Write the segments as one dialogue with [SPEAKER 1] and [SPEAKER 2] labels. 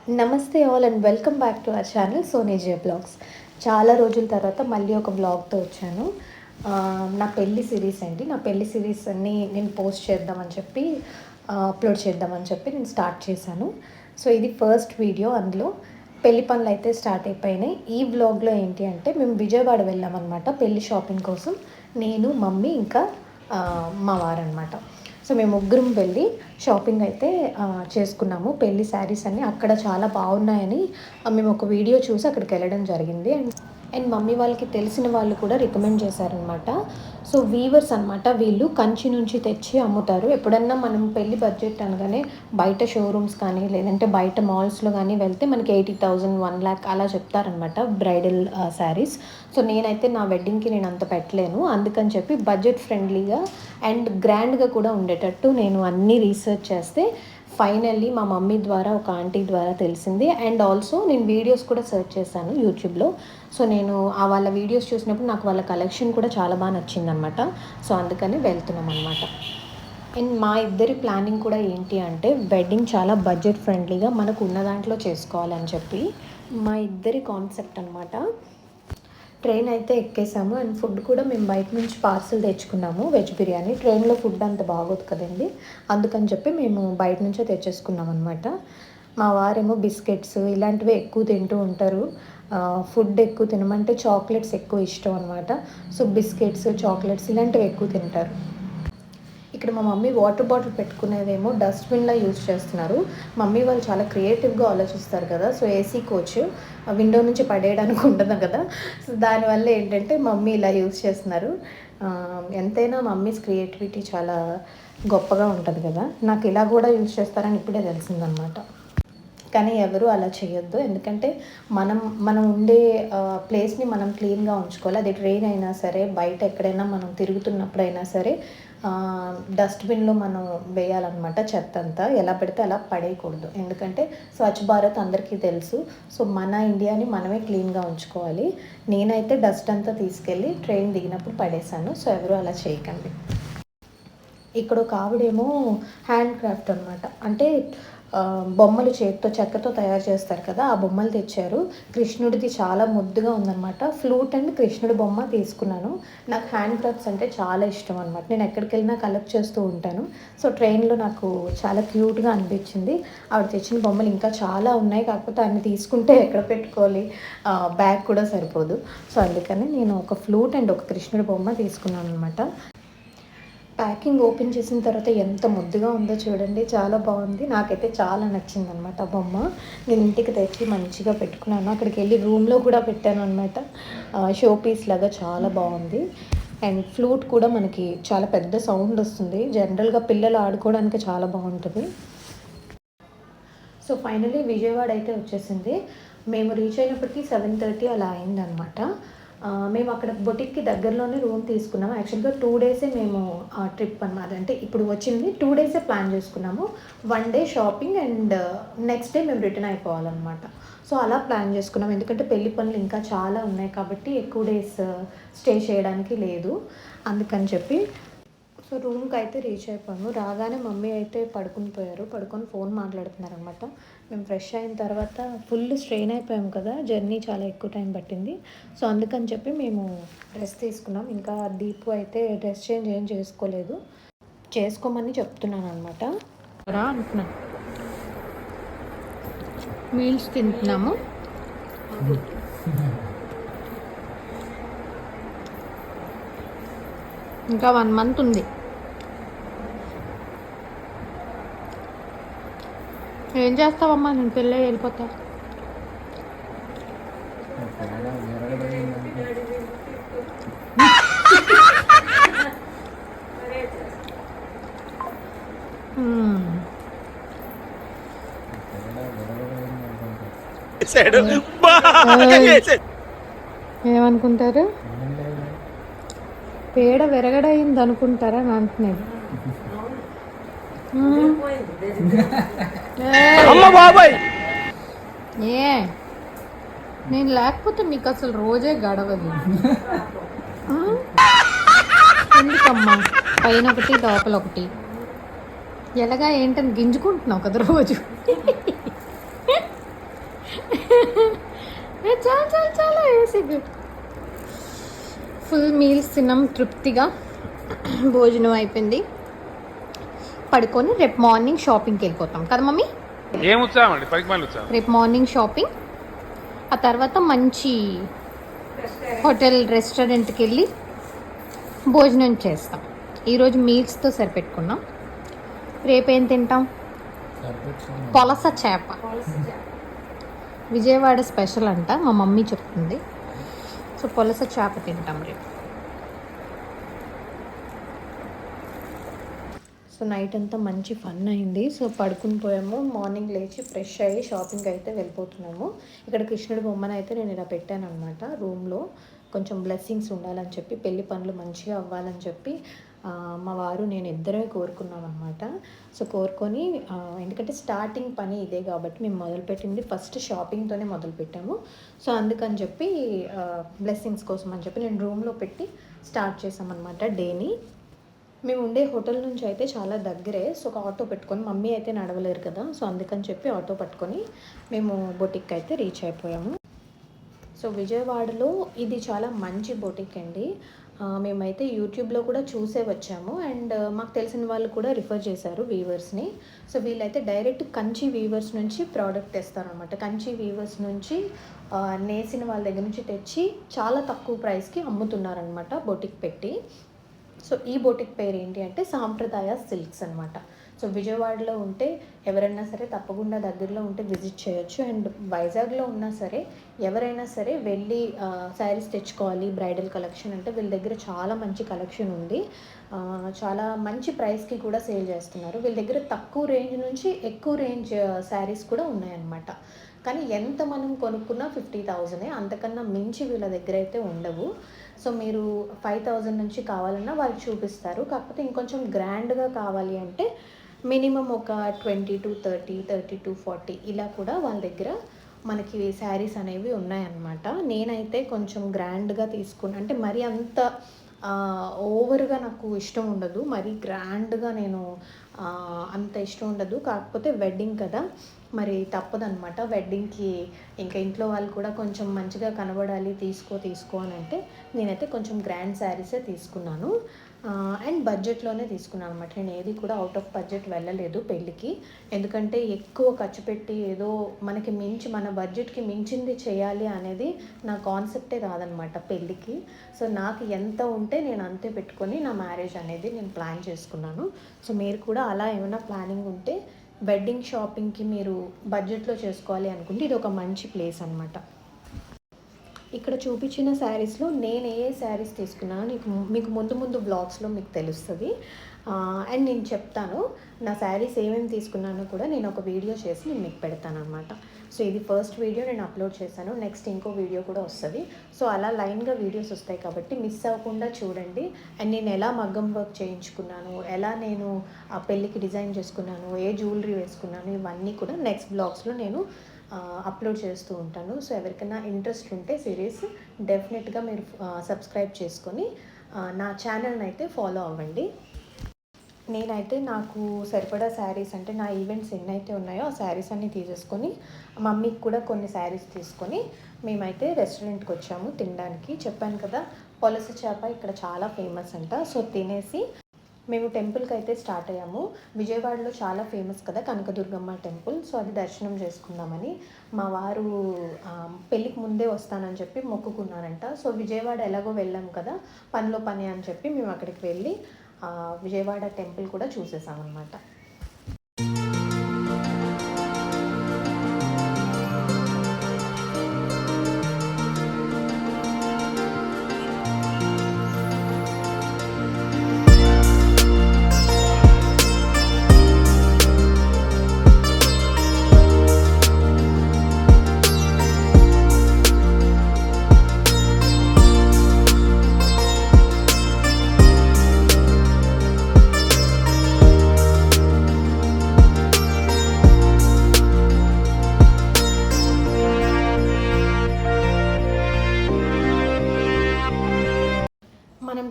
[SPEAKER 1] నమస్తే all and welcome back to our channel సోనేజే blogs. చాలా రోజుల తర్వాత మళ్ళీ ఒక బ్లాగ్తో వచ్చాను. నా పెళ్లి సిరీస్ అండి. నా పెళ్లి సిరీస్ అన్నీ నేను పోస్ట్ చేద్దామని చెప్పి అప్లోడ్ చేద్దామని చెప్పి నేను స్టార్ట్ చేశాను. సో ఇది ఫస్ట్ వీడియో. అందులో పెళ్లి పనులు అయితే స్టార్ట్ అయిపోయినాయి. ఈ బ్లాగ్లో ఏంటి అంటే మేము విజయవాడ వెళ్ళామన్నమాట పెళ్లి షాపింగ్ కోసం. నేను, మమ్మీ, ఇంకా మా వారనమాట. సో మేము ముగ్గురం వెళ్ళి షాపింగ్ అయితే చేసుకున్నాము. పెళ్లి శారీస్ అన్నీ అక్కడ చాలా బాగున్నాయని మేము ఒక వీడియో చూసి అక్కడికి వెళ్ళడం జరిగింది. అండ్ మమ్మీ వాళ్ళకి తెలిసిన వాళ్ళు కూడా రికమెండ్ చేశారనమాట. సో వీవర్స్ అనమాట వీళ్ళు, కంచి నుంచి తెచ్చి అమ్ముతారు. ఎప్పుడన్నా మనం పెళ్లి బడ్జెట్ అనగానే బయట షోరూమ్స్ కానీ లేదంటే బయట మాల్స్లో కానీ వెళ్తే మనకి 80,000 1 lakh అలా చెప్తారనమాట బ్రైడల్ శారీస్. సో నేనైతే నా వెడ్డింగ్కి నేను అంత పెట్టలేను, అందుకని చెప్పి బడ్జెట్ ఫ్రెండ్లీగా అండ్ గ్రాండ్గా కూడా ఉండేటట్టు నేను అన్నీ రీసెర్చ్ చేస్తే ఫైనల్లీ మా మమ్మీ ద్వారా ఒక ఆంటీ ద్వారా తెలిసింది. అండ్ ఆల్సో నేను వీడియోస్ కూడా సెర్చ్ చేశాను యూట్యూబ్లో. సో నేను వాళ్ళ వీడియోస్ చూసినప్పుడు నాకు వాళ్ళ కలెక్షన్ కూడా చాలా బాగా నచ్చిందనమాట. సో అందుకని వెళ్తున్నాం అనమాట. అండ్ మా ఇద్దరి ప్లానింగ్ కూడా ఏంటి అంటే వెడ్డింగ్ చాలా బడ్జెట్ ఫ్రెండ్లీగా మనకు ఉన్న దాంట్లో చేసుకోవాలని చెప్పి మా ఇద్దరి కాన్సెప్ట్ అనమాట. ట్రైన్ అయితే ఎక్కేసాము. అండ్ ఫుడ్ కూడా మేము బయట నుంచి పార్సల్ తెచ్చుకున్నాము. వెజ్ బిర్యానీ ట్రైన్లో ఫుడ్ అంత బాగోదు కదండి, అందుకని చెప్పి మేము బయట నుంచే తెచ్చేసుకున్నాం అనమాట. మా వారేమో బిస్కెట్స్ ఇలాంటివి ఎక్కువ తింటూ ఉంటారు. ఫుడ్ ఎక్కువ తినమంటే చాక్లెట్స్ ఎక్కువ ఇష్టం అనమాట. సో బిస్కెట్స్, చాక్లెట్స్ ఇలాంటివి ఎక్కువ తింటారు. ఇక్కడ మా మమ్మీ వాటర్ బాటిల్ పెట్టుకునేదేమో డస్ట్బిన్లా యూజ్ చేస్తున్నారు. మమ్మీ వాళ్ళు చాలా క్రియేటివ్గా ఆలోచిస్తారు కదా. సో ఏసీ కోచ్ విండో నుంచి పడేయడానికి ఉండదు కదా. సో దానివల్ల ఏంటంటే మమ్మీ ఇలా యూజ్ చేస్తున్నారు. ఎంతైనా మమ్మీస్ క్రియేటివిటీ చాలా గొప్పగా ఉంటుంది కదా. నాకు ఇలా కూడా యూజ్ చేస్తారని ఇప్పుడే తెలిసిందనమాట. కానీ ఎవరు అలా చేయొద్దు, ఎందుకంటే మనం ఉండే ప్లేస్ని మనం క్లీన్గా ఉంచుకోవాలి. అది ట్రైన్ అయినా సరే, బయట ఎక్కడైనా మనం తిరుగుతున్నప్పుడైనా సరే డస్ట్బిన్లో మనం వేయాలన్నమాట. చెత్త అంతా ఎలా పెడితే అలా పడేయకూడదు, ఎందుకంటే స్వచ్ఛ భారత్ అందరికీ తెలుసు. సో మన ఇండియాని మనమే క్లీన్గా ఉంచుకోవాలి. నేనైతే డస్ట్ అంతా తీసుకెళ్ళి ట్రైన్ దిగినప్పుడు పడేశాను. సో ఎవరు అలా చేయకండి. ఇక్కడ ఒక ఆవిడేమో హ్యాండ్ క్రాఫ్ట్ అనమాట, అంటే బొమ్మలు చేతితో చెక్కతో తయారు చేస్తారు కదా, ఆ బొమ్మలు తెచ్చారు. కృష్ణుడిది చాలా ముద్దుగా ఉందన్నమాట. ఫ్లూట్ అండ్ కృష్ణుడి బొమ్మ తీసుకున్నాను. నాకు హ్యాండ్ క్రాఫ్ట్స్ అంటే చాలా ఇష్టం అనమాట. నేను ఎక్కడికి వెళ్ళినా కలెక్ట్ చేస్తూ ఉంటాను. సో ట్రైన్లో నాకు చాలా క్యూట్గా అనిపించింది. ఆవిడ తెచ్చిన బొమ్మలు ఇంకా చాలా ఉన్నాయి, కాకపోతే అన్ని తీసుకుంటే ఎక్కడ పెట్టుకోవాలి, బ్యాగ్ కూడా సరిపోదు. సో అందుకని నేను ఒక ఫ్లూట్ అండ్ ఒక కృష్ణుడి బొమ్మ తీసుకున్నాను అనమాట. ప్యాకింగ్ ఓపెన్ చేసిన తర్వాత ఎంత ముద్దుగా ఉందో చూడండి, చాలా బాగుంది. నాకైతే చాలా నచ్చింది అనమాట ఆ బొమ్మ. నేను ఇంటికి తెచ్చి మంచిగా పెట్టుకున్నాను. అక్కడికి వెళ్ళి రూమ్లో కూడా పెట్టాను అనమాట. షో పీస్ లాగా చాలా బాగుంది. అండ్ ఫ్లూట్ కూడా మనకి చాలా పెద్ద సౌండ్ వస్తుంది. జనరల్గా పిల్లలు ఆడుకోవడానికి చాలా బాగుంటుంది. సో ఫైనలీ విజయవాడ అయితే వచ్చేసింది. మేము రీచ్ అయినప్పటికీ 7:30 అలా అయిందనమాట. మేము అక్కడ బొటిక్కి దగ్గరలోనే రూమ్ తీసుకున్నాము. యాక్చువల్గా 2 days మేము ట్రిప్ అనమాట. అంటే ఇప్పుడు వచ్చింది 2 days ప్లాన్ చేసుకున్నాము. 1 day shopping and next day మేము రిటర్న్ అయిపోవాలన్నమాట. సో అలా ప్లాన్ చేసుకున్నాం, ఎందుకంటే పెళ్లి పనులు ఇంకా చాలా ఉన్నాయి కాబట్టి ఎక్కువ డేస్ స్టే చేయడానికి లేదు, అందుకని చెప్పి. సో రూమ్కి అయితే రీచ్ అయిపోయాము. రాగానే మమ్మీ అయితే పడుకొని ఫోన్ మాట్లాడుతున్నారు అనమాట. మేము ఫ్రెష్ అయిన తర్వాత ఫుల్ స్ట్రెయిన్ అయిపోయాము కదా, జర్నీ చాలా ఎక్కువ టైం పట్టింది. సో అందుకని చెప్పి మేము డ్రెస్ తీసుకున్నాం. ఇంకా దీపు అయితే డ్రెస్ చేంజ్ ఏం చేసుకోలేదు, చేసుకోమని చెప్తున్నాను అనమాట. రా అంటున్నాను. మీల్స్ తింటున్నాము. ఇంకా 1 month ఉంది. ఏం చేస్తావమ్మా, నేను పెళ్ళి వెళ్ళిపోతా. ఏమనుకుంటారు, పేడ విరగడయింది అనుకుంటారా అని అంటున్నాడు. ఏ నేను లేకపోతే మీకు అసలు రోజే గడవదు. ఎందుకమ్మా పైన ఒకటి లోపల ఒకటి ఎలాగా ఏంటని గింజుకుంటున్నావు కదా రోజు. చాలా చాలా చాలా వేసి ఫుల్ మీల్స్ తిన్నాం తృప్తిగా. భోజనం అయిపోయింది, పడుకొని రేపు మార్నింగ్ షాపింగ్కి వెళ్ళిపోతాం కదా మమ్మీ. రేపు మార్నింగ్ షాపింగ్, ఆ తర్వాత మంచి హోటల్ రెస్టారెంట్కి వెళ్ళి భోజనం చేస్తాం. ఈరోజు మీల్స్తో సరిపెట్టుకున్నాం. రేపేం తింటాం? పొలస చేప, విజయవాడ స్పెషల్ అంట, మా మమ్మీ చెప్తుంది. సో పొలస చేప తింటాం రేపు. సో నైట్ అంతా మంచి ఫన్ అయింది. సో పడుకుని పోయాము, మార్నింగ్ లేచి ఫ్రెష్ అయ్యి షాపింగ్ అయితే వెళ్ళిపోతున్నాము. ఇక్కడ కృష్ణుడి బొమ్మను అయితే నేను ఇలా పెట్టాను అనమాట రూమ్లో. కొంచెం బ్లెస్సింగ్స్ ఉండాలని చెప్పి, పెళ్లి పనులు మంచిగా అవ్వాలని చెప్పి మా వారు నేను ఇద్దరే కోరుకున్నాం అనమాట. సో కోరుకొని, ఎందుకంటే స్టార్టింగ్ పని ఇదే కాబట్టి మేము మొదలుపెట్టింది ఫస్ట్ షాపింగ్తోనే మొదలుపెట్టాము. సో అందుకని చెప్పి బ్లెస్సింగ్స్ కోసం అని చెప్పి నేను రూమ్లో పెట్టి స్టార్ట్ చేసామన్నమాట డేని. మేము ఉండే హోటల్ నుంచి అయితే చాలా దగ్గరే. సో ఒక ఆటో పెట్టుకొని, మమ్మీ అయితే నడవలేరు కదా, సో అందుకని చెప్పి ఆటో పట్టుకొని మేము బొటిక్ అయితే రీచ్ అయిపోయాము. సో విజయవాడలో ఇది చాలా మంచి బొటిక్ అండి. మేమైతే యూట్యూబ్లో కూడా చూసే వచ్చాము, అండ్ మాకు తెలిసిన వాళ్ళు కూడా రిఫర్ చేశారు వీవర్స్ని. సో వీళ్ళైతే డైరెక్ట్ కంచి వీవర్స్ నుంచి ప్రోడక్ట్ తెస్తారనమాట. కంచి వీవర్స్ నుంచి నేసిన వాళ్ళ దగ్గర నుంచి తెచ్చి చాలా తక్కువ ప్రైస్కి అమ్ముతున్నారనమాట బొటిక్ పెట్టి. సో ఈ బొటిక్ పేరు ఏంటి అంటే సాంప్రదాయ సిల్క్స్ అనమాట. సో విజయవాడలో ఉంటే ఎవరైనా సరే తప్పకుండా దగ్గరలో ఉంటే విజిట్ చేయొచ్చు. అండ్ వైజాగ్లో ఉన్నా సరే ఎవరైనా సరే వెళ్ళి శారీస్ తెచ్చుకోవాలి బ్రైడల్ కలెక్షన్ అంటే వీళ్ళ దగ్గర చాలా మంచి కలెక్షన్ ఉంది. చాలా మంచి ప్రైస్కి కూడా సేల్ చేస్తున్నారు. వీళ్ళ దగ్గర తక్కువ రేంజ్ నుంచి ఎక్కువ రేంజ్ శారీస్ కూడా ఉన్నాయన్నమాట. కానీ ఎంత మనం కొనుక్కున్నా 50,000, అంతకన్నా మించి వీళ్ళ దగ్గర అయితే ఉండవు. సో మీరు 5,000 నుంచి కావాలన్నా వాళ్ళు చూపిస్తారు. కాకపోతే ఇంకొంచెం గ్రాండ్గా కావాలి అంటే మినిమం ఒక 20 to 30, 30 to 40 ఇలా కూడా వాళ్ళ దగ్గర మనకి శారీస్ అనేవి ఉన్నాయన్నమాట. నేనైతే కొంచెం గ్రాండ్గా తీసుకున్నాను, అంటే మరీ అంత ఓవర్గా నాకు ఇష్టం ఉండదు, మరీ గ్రాండ్గా నేను అంత ఇష్టం ఉండదు. కాకపోతే వెడ్డింగ్ కదా, మరి తప్పదనమాట. వెడ్డింగ్కి ఇంకా ఇంట్లో వాళ్ళు కూడా కొంచెం మంచిగా కనబడాలి, తీసుకో అని అంటే నేనైతే కొంచెం గ్రాండ్ శారీసే తీసుకున్నాను. అండ్ బడ్జెట్లోనే తీసుకున్నాను అనమాట. నేను ఏది కూడా అవుట్ ఆఫ్ బడ్జెట్ వెళ్ళలేదు పెళ్ళికి. ఎందుకంటే ఎక్కువ ఖర్చు పెట్టి ఏదో మనకి మించి, మన బడ్జెట్కి మించింది చేయాలి అనేది నా కాన్సెప్టే కాదనమాట పెళ్ళికి. సో నాకు ఎంత ఉంటే నేను అంతే పెట్టుకొని నా మ్యారేజ్ అనేది నేను ప్లాన్ చేసుకున్నాను. సో మీరు కూడా అలా ఏమైనా ప్లానింగ్ ఉంటే వెడ్డింగ్ షాపింగ్కి మీరు బడ్జెట్లో చేసుకోవాలి అనుకుంటే ఇది ఒక మంచి ప్లేస్ అనమాట. ఇక్కడ చూపించిన శారీస్లో నేను ఏ శారీస్ తీసుకున్నానో మీకు ముందు బ్లాగ్స్లో మీకు తెలుస్తుంది. అండ్ నేను చెప్తాను నా శారీస్ ఏమేమి తీసుకున్నానో కూడా నేను ఒక వీడియో చేసి నేను మీకు పెడతాను అనమాట. సో ఇది ఫస్ట్ వీడియో నేను అప్లోడ్ చేశాను, నెక్స్ట్ ఇంకో వీడియో కూడా వస్తుంది. సో అలా లైన్గా వీడియోస్ వస్తాయి కాబట్టి మిస్ అవ్వకుండా చూడండి. అండ్ నేను ఎలా మగ్గం వర్క్ చేయించుకున్నాను, ఎలా నేను ఆ పెళ్ళికి డిజైన్ చేసుకున్నాను, ఏ జ్యువెలరీ వేసుకున్నాను, ఇవన్నీ కూడా నెక్స్ట్ బ్లాగ్స్లో నేను అప్లోడ్ చేస్తూ ఉంటాను. సో ఎవరికైనా ఇంట్రెస్ట్ ఉంటే సిరీస్ డెఫినెట్గా మీరు సబ్స్క్రైబ్ చేసుకొని నా ఛానల్ని అయితే ఫాలో అవ్వండి. నేనైతే నాకు సరిపడా శారీస్, అంటే నా ఈవెంట్స్ ఎన్నైతే ఉన్నాయో ఆ శారీస్ అన్నీ తీసేసుకొని మమ్మీకి కూడా కొన్ని శారీస్ తీసుకొని మేమైతే రెస్టారెంట్కి వచ్చాము తినడానికి. చెప్పాను కదా పొలస చేప ఇక్కడ చాలా ఫేమస్ అంట. సో తినేసి మేము టెంపుల్కి అయితే స్టార్ట్ అయ్యాము. విజయవాడలో చాలా ఫేమస్ కదా కనకదుర్గమ్మ టెంపుల్. సో అది దర్శనం చేసుకుందామని మా వారు పెళ్ళికి ముందే వస్తానని చెప్పి మొక్కుకున్నారంట. సో విజయవాడ ఎలాగో వెళ్ళాం కదా, పనిలో పని అని చెప్పి మేము అక్కడికి వెళ్ళి విజయవాడ టెంపుల్ కూడా చూసేసామన్నమాట.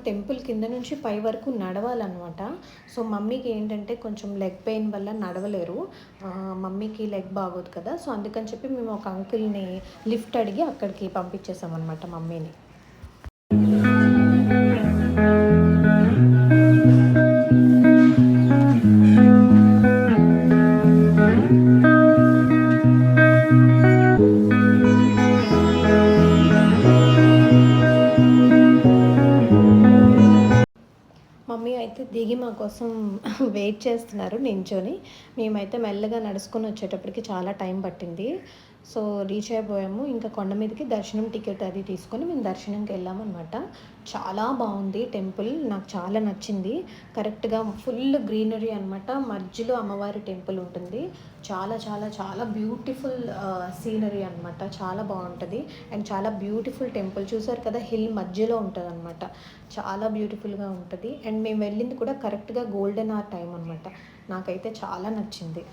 [SPEAKER 1] టెంపుల్ కింద నుంచి పై వరకు నడవాలన్నమాట. సో మమ్మీకి ఏంటంటే కొంచెం లెగ్ పెయిన్ వల్ల నడవలేరు. మమ్మీకి లెగ్ బాగోదు కదా, సో అందుకని చెప్పి మేము ఒక అంకుల్ని లిఫ్ట్ అడిగి అక్కడికి పంపించేసామన్నమాట మమ్మీని. మమ్మీ అయితే దిగి మా కోసం వెయిట్ చేస్తున్నారు నించొని. మేమైతే మెల్లగా నడుచుకొని వచ్చేటప్పటికి చాలా టైం పట్టింది. సో రీచ్ అయిపోయాము. ఇంకా కొండ మీదకి దర్శనం టికెట్ అది తీసుకొని మేము దర్శనంకి వెళ్ళాము అనమాట. చాలా బాగుంది టెంపుల్, నాకు చాలా నచ్చింది. కరెక్ట్గా ఫుల్ గ్రీనరీ అనమాట. మధ్యలో అమ్మవారి టెంపుల్ ఉంటుంది. చాలా చాలా చాలా బ్యూటిఫుల్ సీనరీ అనమాట. చాలా బాగుంటుంది అండ్ చాలా బ్యూటిఫుల్ టెంపుల్. చూసారు కదా, హిల్ మధ్యలో ఉంటుంది అనమాట. చాలా బ్యూటిఫుల్గా ఉంటుంది అండ్ మేము వెళ్ళింది కూడా కరెక్ట్గా గోల్డెన్ అవర్ టైం అనమాట. నాకైతే చాలా నచ్చింది.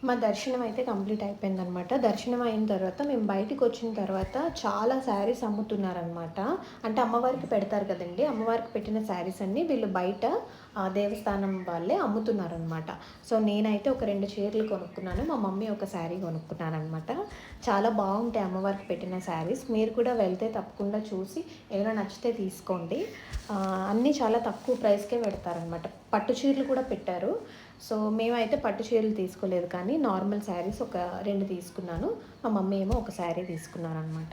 [SPEAKER 1] మా దర్శనం అయితే కంప్లీట్ అయిపోయిందనమాట. దర్శనం అయిన తర్వాత మేము బయటికి వచ్చిన తర్వాత చాలా శారీస్ అమ్ముతున్నారనమాట. అంటే అమ్మవారికి పెడతారు కదండి, అమ్మవారికి పెట్టిన శారీస్ అన్నీ వీళ్ళు బయట దేవస్థానం వాళ్ళే అమ్ముతున్నారనమాట. సో నేనైతే ఒక 2 చీరలు కొనుక్కున్నాను, మా మమ్మీ ఒక శారీ కొనుక్కున్నాను అనమాట. చాలా బాగుంటాయి అమ్మవారికి పెట్టిన శారీస్. మీరు కూడా వెళ్తే తప్పకుండా చూసి ఏమైనా నచ్చితే తీసుకోండి. అన్నీ చాలా తక్కువ ప్రైస్కే పెడతారనమాట. పట్టు చీరలు కూడా పెట్టారు. సో మేమైతే పట్టు చీరలు తీసుకోలేదు, కానీ నార్మల్ శారీస్ ఒక 2 తీసుకున్నాను. మా మమ్మీ ఏమో ఒక శారీ తీసుకున్నారనమాట.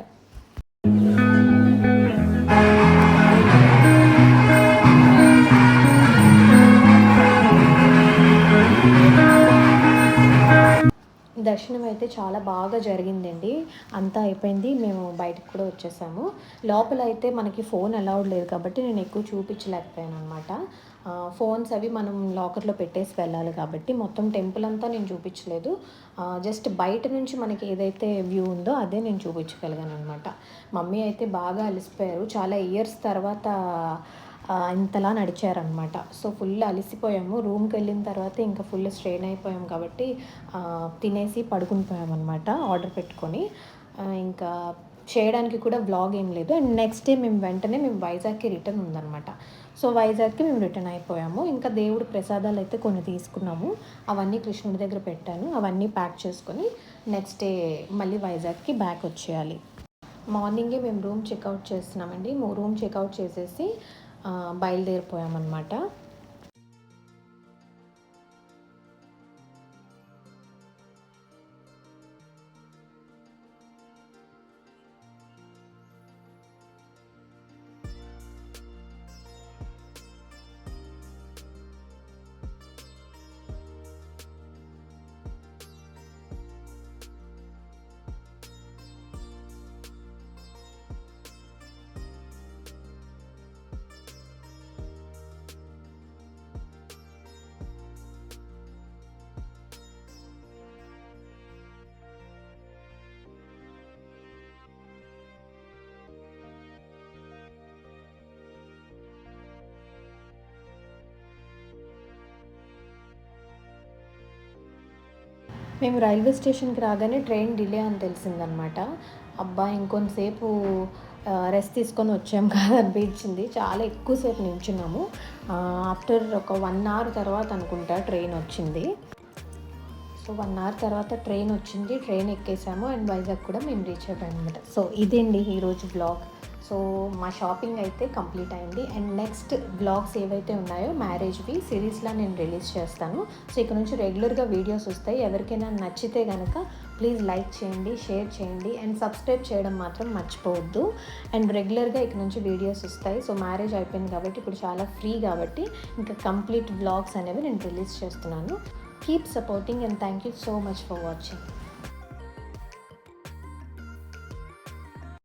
[SPEAKER 1] దర్శనం అయితే చాలా బాగా జరిగిందండి. అంతా అయిపోయింది, మేము బయటకు కూడా వచ్చేసాము. లోపల అయితే మనకి ఫోన్ అలౌడ్ లేదు కాబట్టి నేను ఎక్కువ చూపించలేకపోయాను అనమాట. ఫోన్స్ అవి మనం లాకర్లో పెట్టేసి వెళ్ళాలి కాబట్టి మొత్తం టెంపుల్ అంతా నేను చూపించలేదు. జస్ట్ బయట నుంచి మనకి ఏదైతే వ్యూ ఉందో అదే నేను చూపించగలిగాను అనమాట. మమ్మీ అయితే బాగా అలసిపోయారు. చాలా ఇయర్స్ తర్వాత ఇంతలా నడిచారనమాట. So full అలసిపోయాము. రూమ్కి వెళ్ళిన తర్వాత ఇంకా ఫుల్ స్ట్రెయిన్ అయిపోయాం కాబట్టి తినేసి పడుకుని పోయామన్నమాట ఆర్డర్ పెట్టుకొని. ఇంకా చేయడానికి కూడా వ్లాగ్ ఏం లేదు. అండ్ నెక్స్ట్ డే మేము వైజాగ్కి రిటర్న్ ఉందన్నమాట. సో వైజాగ్కి మేము రిటర్న్ అయిపోయాము. ఇంకా దేవుడి ప్రసాదాలు అయితే కొన్ని తీసుకున్నాము, అవన్నీ కృష్ణుడి దగ్గర పెట్టాను. అవన్నీ ప్యాక్ చేసుకొని నెక్స్ట్ డే మళ్ళీ వైజాగ్కి బ్యాక్ వచ్చేయాలి. మార్నింగే మేము రూమ్ చెక్అవుట్ చేస్తున్నామండి. రూమ్ చెక్అవుట్ చేసేసి బయలుదేరిపోయామన్నమాట. మేము రైల్వే స్టేషన్కి రాగానే ట్రైన్ డిలే అని తెలిసిందనమాట. అబ్బా ఇంకొంతసేపు రెస్ట్ తీసుకొని వచ్చాం కదా అనిపించింది. చాలా ఎక్కువసేపు నించున్నాము. ఆఫ్టర్ ఒక 1 అవర్ తర్వాత అనుకుంటా ట్రైన్ వచ్చింది. సో 1 అవర్ తర్వాత ట్రైన్ వచ్చింది. ట్రైన్ ఎక్కేసాము అండ్ వైజాగ్ కూడా మేము రీచ్ అయిపోయాం అనమాట. సో ఇదేండి ఈరోజు బ్లాగ్. సో మా షాపింగ్ అయితే కంప్లీట్ అయింది. అండ్ నెక్స్ట్ బ్లాగ్స్ ఏవైతే ఉన్నాయో మ్యారేజ్వి సిరీస్లా నేను రిలీజ్ చేస్తాను. సో ఇక్కడ నుంచి రెగ్యులర్గా వీడియోస్ వస్తాయి. ఎవరికైనా నచ్చితే కనుక ప్లీజ్ లైక్ చేయండి, షేర్ చేయండి అండ్ సబ్స్క్రైబ్ చేయడం మాత్రం మర్చిపోవద్దు. అండ్ రెగ్యులర్గా ఇక్కడ నుంచి వీడియోస్ వస్తాయి. సో మ్యారేజ్ అయిపోయింది కాబట్టి ఇప్పుడు చాలా ఫ్రీ కాబట్టి ఇంకా కంప్లీట్ బ్లాగ్స్ అనేవి నేను రిలీజ్ చేస్తున్నాను. Keep supporting and thank you so much for watching.